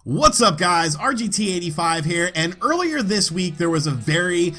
What's up guys, RGT85 here, and earlier this week there was a very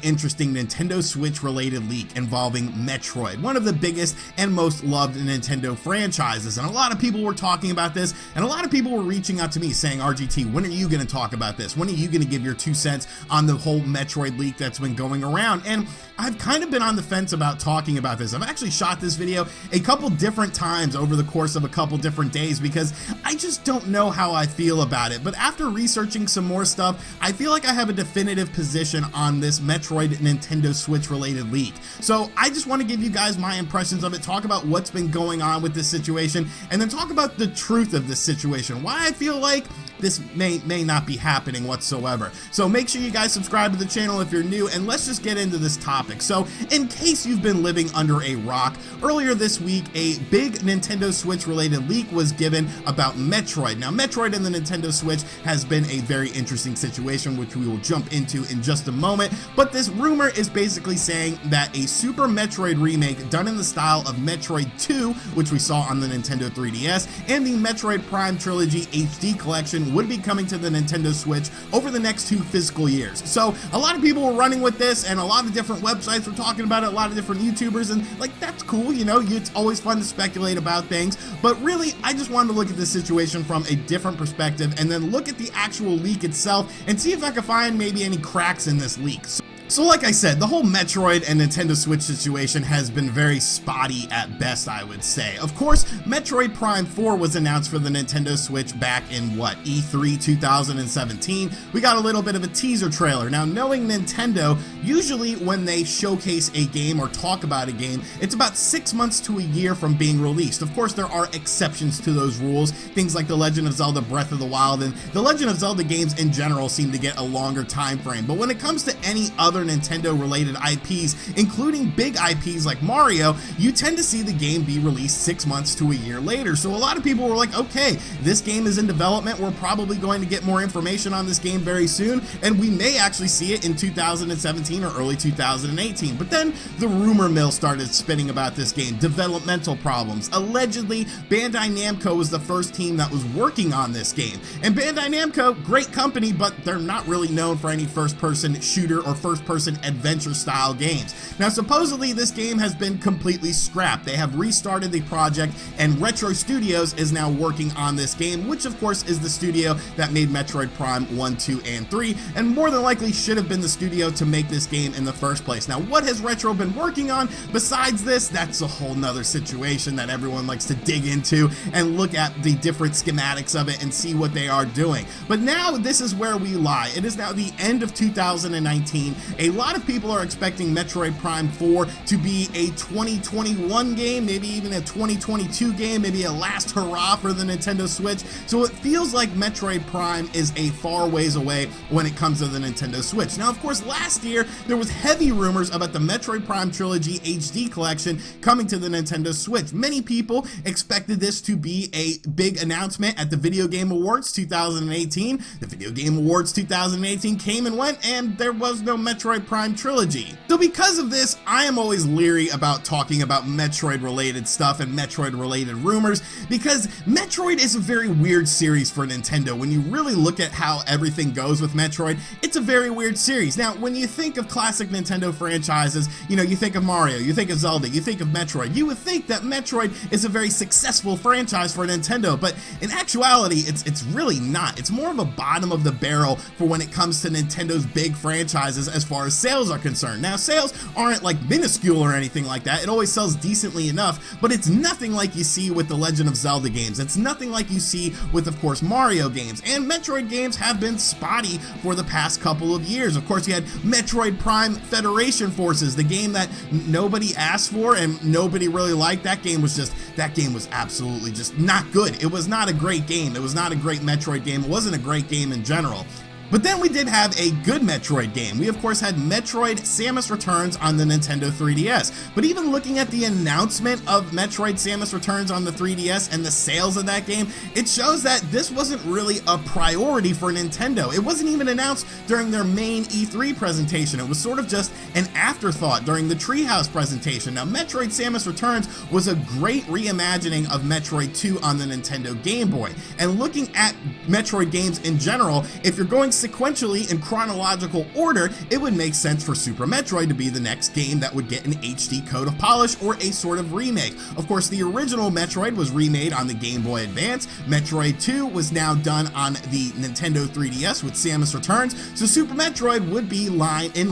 interesting Nintendo Switch related leak involving Metroid, one of the biggest and most loved Nintendo franchises, and a lot of people were talking about this, and a lot of people were reaching out to me saying, RGT, when are you going to talk about this? When are you going to give your 2 cents on the whole Metroid leak that's been going around? And I've kind of been on the fence about talking about this. I've actually shot this video a couple different times over the course of a couple different days because I just don't know how I feel about it. But after researching some more stuff, I feel like I have a definitive position on this Metroid Nintendo Switch related leak. So I just want to give you guys my impressions of it, talk about what's been going on with this situation, and then talk about the truth of this situation, why I feel like this may not be happening whatsoever. So make sure you guys subscribe to the channel if you're new, and let's just get into this topic. So in case you've been living under a rock, earlier this week a big Nintendo Switch related leak was given about Metroid. Now Metroid and the Nintendo Switch has been a very interesting situation, which we will jump into in just a moment, but this rumor is basically saying that a Super Metroid remake done in the style of Metroid 2, which we saw on the Nintendo 3DS, and the Metroid Prime Trilogy HD collection would be coming to the Nintendo Switch over the next 2 fiscal years. So a lot of people were running with this, and a lot of different websites were talking about it, a lot of different YouTubers, and like, that's cool, you know, it's always fun to speculate about things, but really I just wanted to look at this situation from a different perspective and then look at the actual leak itself and see if I could find maybe any cracks in this leak. So like I said, the whole Metroid and Nintendo Switch situation has been very spotty at best, I would say. Of course, Metroid Prime 4 was announced for the Nintendo Switch back in, what, E3 2017? We got a little bit of a teaser trailer. Now, knowing Nintendo, usually when they showcase a game or talk about a game, it's about 6 months to a year from being released. Of course, there are exceptions to those rules. Things like The Legend of Zelda Breath of the Wild and The Legend of Zelda games in general seem to get a longer time frame. But when it comes to any other Nintendo related IPs, including big IPs like Mario, you tend to see the game be released 6 months to a year later. So a lot of people were like, okay, this game is in development, we're probably going to get more information on this game very soon, and we may actually see it in 2017 or early 2018. But then the rumor mill started spinning about this game, developmental problems. Allegedly, Bandai Namco was the first team that was working on this game, and Bandai Namco, great company, but they're not really known for any first-person shooter or first-person adventure style games. Now supposedly this game has been completely scrapped. They have restarted the project, and Retro Studios is now working on this game, which of course is the studio that made Metroid Prime 1, 2, and 3, and more than likely should have been the studio to make this game in the first place. Now what has Retro been working on besides this? That's a whole nother situation that everyone likes to dig into and look at the different schematics of it and see what they are doing. But now this is where we lie. It is now the end of 2019. A lot of people are expecting Metroid Prime 4 to be a 2021 game, maybe even a 2022 game, maybe a last hurrah for the Nintendo Switch. So it feels like Metroid Prime is a far ways away when it comes to the Nintendo Switch. Now, of course, last year there was heavy rumors about the Metroid Prime Trilogy HD collection coming to the Nintendo Switch. Many people expected this to be a big announcement at the Video Game Awards 2018. The Video Game Awards 2018 came and went, and there was no Metroid Prime Trilogy. So because of this, I am always leery about talking about Metroid related stuff and Metroid related rumors, because Metroid is a very weird series for Nintendo. When you really look at how everything goes with Metroid, it's a very weird series. Now when you think of classic Nintendo franchises, you know, you think of Mario, you think of Zelda, you think of Metroid, you would think that Metroid is a very successful franchise for Nintendo, but in actuality it's really not. It's more of a bottom of the barrel for when it comes to Nintendo's big franchises as far as sales are concerned. Now sales aren't like minuscule or anything like that, it always sells decently enough, but it's nothing like you see with the Legend of Zelda games. It's nothing like you see with, of course, Mario games, and Metroid games have been spotty for the past couple of years. Of course, you had Metroid Prime Federation Forces, the game that nobody asked for and nobody really liked. That game was absolutely just not good. It was not a great game. It was not a great Metroid game. It wasn't a great game in general. But then we did have a good Metroid game. We of course had Metroid Samus Returns on the Nintendo 3DS. But even looking at the announcement of Metroid Samus Returns on the 3DS and the sales of that game, it shows that this wasn't really a priority for Nintendo. It wasn't even announced during their main E3 presentation. It was sort of just an afterthought during the Treehouse presentation. Now, Metroid Samus Returns was a great reimagining of Metroid 2 on the Nintendo Game Boy. And looking at Metroid games in general, if you're going sequentially in chronological order, it would make sense for Super Metroid to be the next game that would get an HD coat of polish or a sort of remake. Of course, the original Metroid was remade on the Game Boy Advance. Metroid 2 was now done on the Nintendo 3DS with Samus Returns, so Super Metroid would be in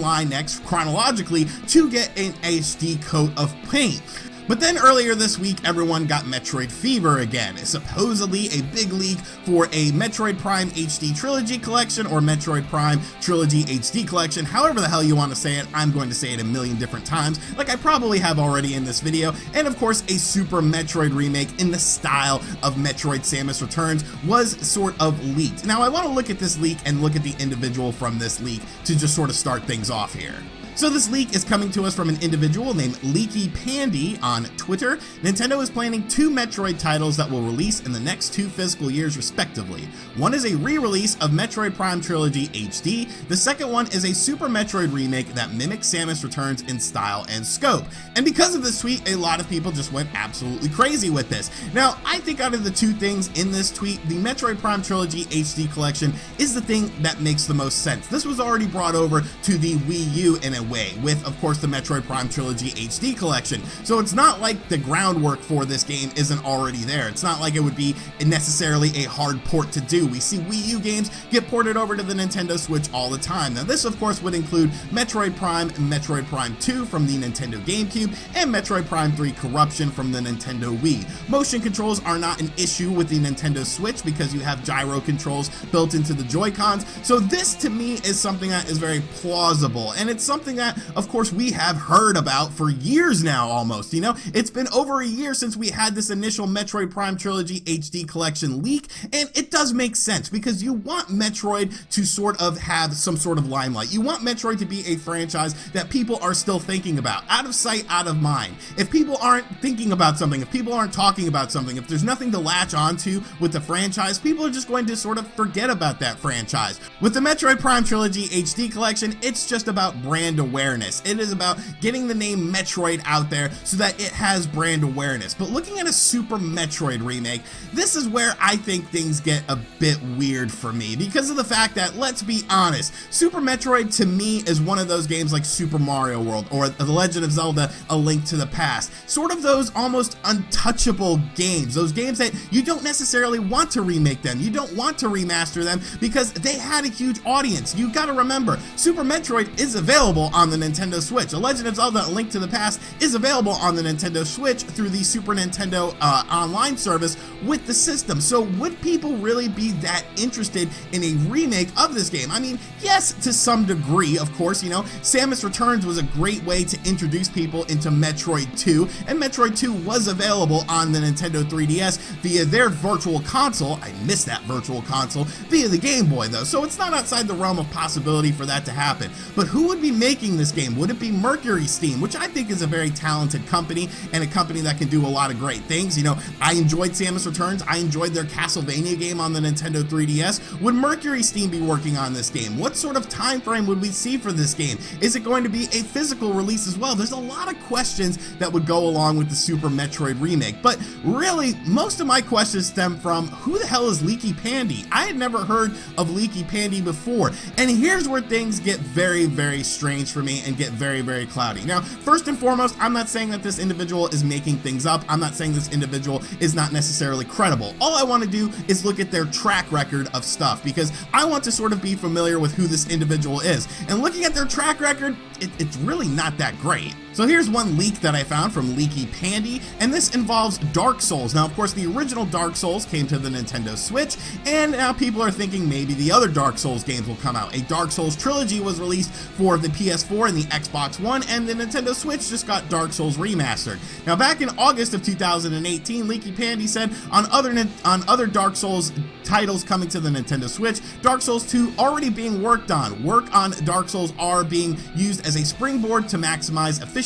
line next chronologically to get an HD coat of paint. But then earlier this week, everyone got Metroid fever again. Supposedly a big leak for a Metroid Prime HD Trilogy collection or Metroid Prime Trilogy HD collection, however the hell you want to say it. I'm going to say it a million different times, like I probably have already in this video. And of course, a Super Metroid remake in the style of Metroid Samus Returns was sort of leaked. Now, I want to look at this leak and look at the individual from this leak to just sort of start things off here. So this leak is coming to us from an individual named Leaky Pandy on Twitter. Nintendo is planning 2 Metroid titles that will release in the next 2 fiscal years respectively. One is a re-release of Metroid Prime Trilogy HD. The second one is a Super Metroid remake that mimics Samus Returns in style and scope. And because of this tweet, a lot of people just went absolutely crazy with this. Now, I think out of the 2 things in this tweet, the Metroid Prime Trilogy HD collection is the thing that makes the most sense. This was already brought over to the Wii U in a way, with of course the Metroid Prime Trilogy HD collection. So it's not like the groundwork for this game isn't already there. It's not like it would be necessarily a hard port to do. We see Wii U games get ported over to the Nintendo Switch all the time. Now this of course would include Metroid Prime and Metroid Prime 2 from the Nintendo GameCube and Metroid Prime 3 Corruption from the Nintendo Wii. Motion controls are not an issue with the Nintendo Switch because you have gyro controls built into the Joy-Cons. So this to me is something that is very plausible, and it's something that of course we have heard about for years now almost. You know, it's been over a year since we had this initial Metroid Prime Trilogy HD collection leak, and it does make sense because you want Metroid to sort of have some sort of limelight. You want Metroid to be a franchise that people are still thinking about, out of sight, out of mind. If people aren't thinking about something, if people aren't talking about something, if there's nothing to latch onto with the franchise, people are just going to sort of forget about that franchise. With the Metroid Prime Trilogy HD collection, it's just about brand awareness. It is about getting the name Metroid out there so that it has brand awareness. But looking at a Super Metroid remake, this is where I think things get a bit weird for me because of the fact that, let's be honest, Super Metroid to me is one of those games like Super Mario World or The Legend of Zelda: A Link to the Past. Sort of those almost untouchable games, those games that you don't necessarily want to remake them, you don't want to remaster them because they had a huge audience. You gotta remember, Super Metroid is available on the Nintendo Switch. A Legend of Zelda: A Link to the Past is available on the Nintendo Switch through the Super Nintendo online service with the system. So would people really be that interested in a remake of this game? I mean, yes, to some degree, of course. You know, Samus Returns was a great way to introduce people into Metroid 2, and Metroid 2 was available on the Nintendo 3DS via their virtual console. I missed that virtual console via the Game Boy though, so it's not outside the realm of possibility for that to happen. But who would be making this game? Would it be Mercury Steam, which I think is a very talented company and a company that can do a lot of great things? You know, I enjoyed Samus Returns. I enjoyed their Castlevania game on the Nintendo 3DS. Would Mercury Steam be working on this game? What sort of time frame would we see for this game? Is it going to be a physical release as well? There's a lot of questions that would go along with the Super Metroid remake, but really most of my questions stem from who the hell is Leaky Pandy? I had never heard of Leaky Pandy before, and here's where things get very, very strange for me and get very, very cloudy. Now, first and foremost, I'm not saying that this individual is making things up. I'm not saying this individual is not necessarily credible. All I want to do is look at their track record of stuff because I want to sort of be familiar with who this individual is. And looking at their track record, it's really not that great. So here's one leak that I found from Leaky Pandy, and this involves Dark Souls. Now, of course, the original Dark Souls came to the Nintendo Switch, and now people are thinking maybe the other Dark Souls games will come out. A Dark Souls Trilogy was released for the PS4 and the Xbox One, and the Nintendo Switch just got Dark Souls Remastered. Now, back in August of 2018, Leaky Pandy said on other Dark Souls titles coming to the Nintendo Switch, Dark Souls 2 already being worked on. Work on Dark Souls are being used as a springboard to maximize efficiency.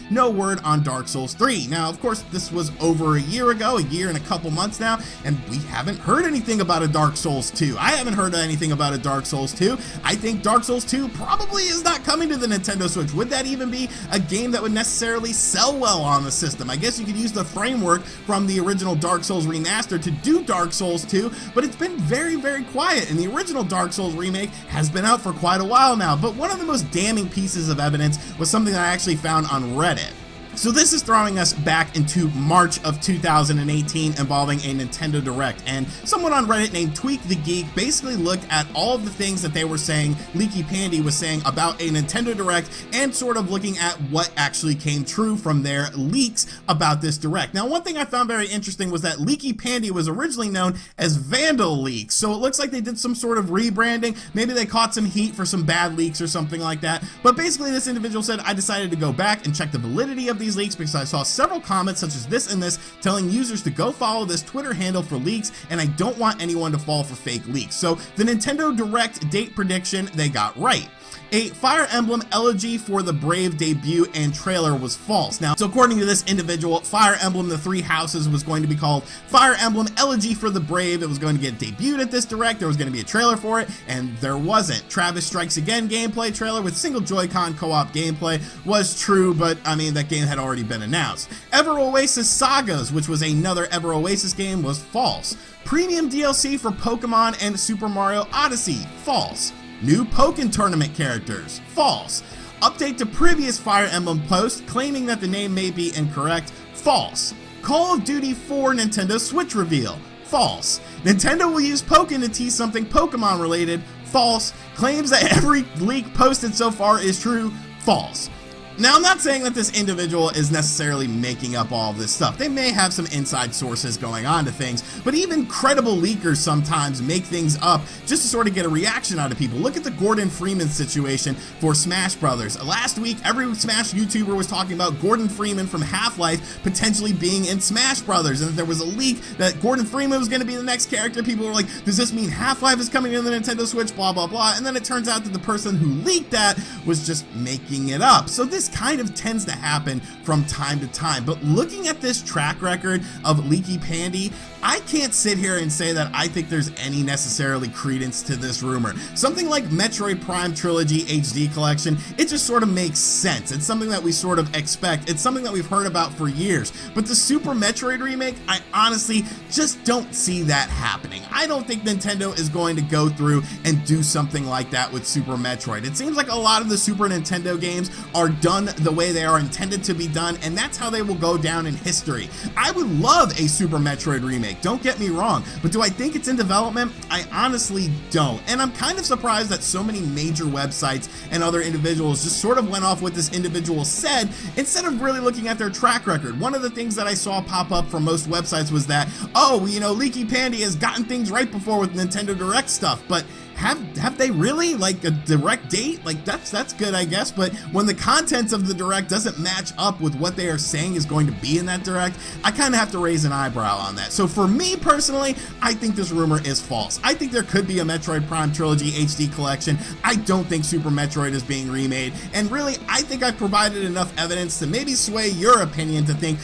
No word on Dark Souls 3. Now, of course, this was over a year ago, a year and a couple months now, and we haven't heard anything about a Dark Souls 2. I haven't heard anything about a Dark Souls 2. I think Dark Souls 2 probably is not coming to the Nintendo Switch. Would that even be a game that would necessarily sell well on the system? I guess you could use the framework from the original Dark Souls Remaster to do Dark Souls 2, but it's been very, very quiet, and the original Dark Souls remake has been out for quite a while now. But one of the most damning pieces of evidence was something that I actually found on Reddit. So this is throwing us back into March of 2018 involving a Nintendo Direct, and someone on Reddit named Tweak the Geek basically looked at all of the things that they were saying, Leaky Pandy was saying about a Nintendo Direct, and sort of looking at what actually came true from their leaks about this Direct. Now, one thing I found very interesting was that Leaky Pandy was originally known as Vandal Leaks, so it looks like they did some sort of rebranding. Maybe they caught some heat for some bad leaks or something like that, but basically this individual said, I decided to go back and check the validity of these leaks because I saw several comments such as this and this telling users to go follow this Twitter handle for leaks, and I don't want anyone to fall for fake leaks. So the Nintendo Direct date prediction they got right. A Fire Emblem Elegy for the Brave debut and trailer was false. Now, so according to this individual, Fire Emblem The Three Houses was going to be called Fire Emblem Elegy for the Brave. It was going to get debuted at this Direct. There was going to be a trailer for it, and there wasn't. Travis Strikes Again gameplay trailer with single Joy-Con co-op gameplay was true, but I mean, that game had already been announced. Ever Oasis Sagas, which was another Ever Oasis game, was false. Premium DLC for Pokemon and Super Mario Odyssey, false. New Pokken Tournament characters, false. Update to previous Fire Emblem post claiming that the name may be incorrect, false. Call of Duty 4 Nintendo Switch reveal, false. Nintendo will use Pokken to tease something Pokemon related, false. Claims that every leak posted so far is true, false. Now, I'm not saying that this individual is necessarily making up all of this stuff. They may have some inside sources going on to things, but even credible leakers sometimes make things up just to sort of get a reaction out of people. Look at the Gordon Freeman situation for Smash Brothers. Last week, every Smash YouTuber was talking about Gordon Freeman from Half-Life potentially being in Smash Brothers, and that there was a leak that Gordon Freeman was going to be the next character. People were like, does this mean Half-Life is coming to the Nintendo Switch, blah, blah, blah, and then it turns out that the person who leaked that was just making it up. So this kind of tends to happen from time to time, but looking at this track record of Leaky Pandy, I can't sit here and say that I think there's any necessarily credence to this rumor. Something like Metroid Prime Trilogy HD Collection, it just sort of makes sense. It's something that we sort of expect. It's something that we've heard about for years. But the Super Metroid remake, I honestly just don't see that happening. I don't think Nintendo is going to go through and do something like that with Super Metroid. It seems like a lot of the Super Nintendo games are done the way they are intended to be done, and that's how they will go down in history. I would love a Super Metroid remake, don't get me wrong, but do I think it's in development? I honestly don't, and I'm kind of surprised that so many major websites and other individuals just sort of went off what this individual said instead of really looking at their track record. One of the things that I saw pop up from most websites was that, oh, you know, Leaky Pandy has gotten things right before with Nintendo Direct stuff, but have they really? Like a direct date? Like that's good, I guess, but when the contents of the Direct doesn't match up with what they are saying is going to be in that Direct, I kind of have to raise an eyebrow on that. So for me personally, I think this rumor is false. I think there could be a Metroid Prime Trilogy HD Collection. I don't think Super Metroid is being remade, and really, I think I've provided enough evidence to maybe sway your opinion to think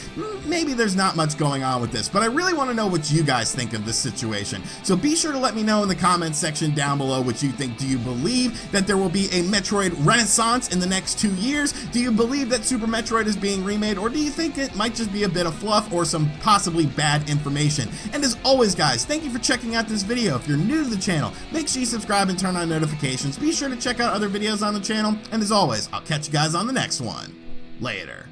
maybe there's not much going on with this, but I really want to know what you guys think of this situation. So be sure to let me know in the comments section down below what you think. Do you believe that there will be a Metroid renaissance in the next 2 years? Do you believe that Super Metroid is being remade, or do you think it might just be a bit of fluff or some possibly bad information? And as always, guys, thank you for checking out this video. If you're new to the channel, make sure you subscribe and turn on notifications. Be sure to check out other videos on the channel, and as always, I'll catch you guys on the next one. Later.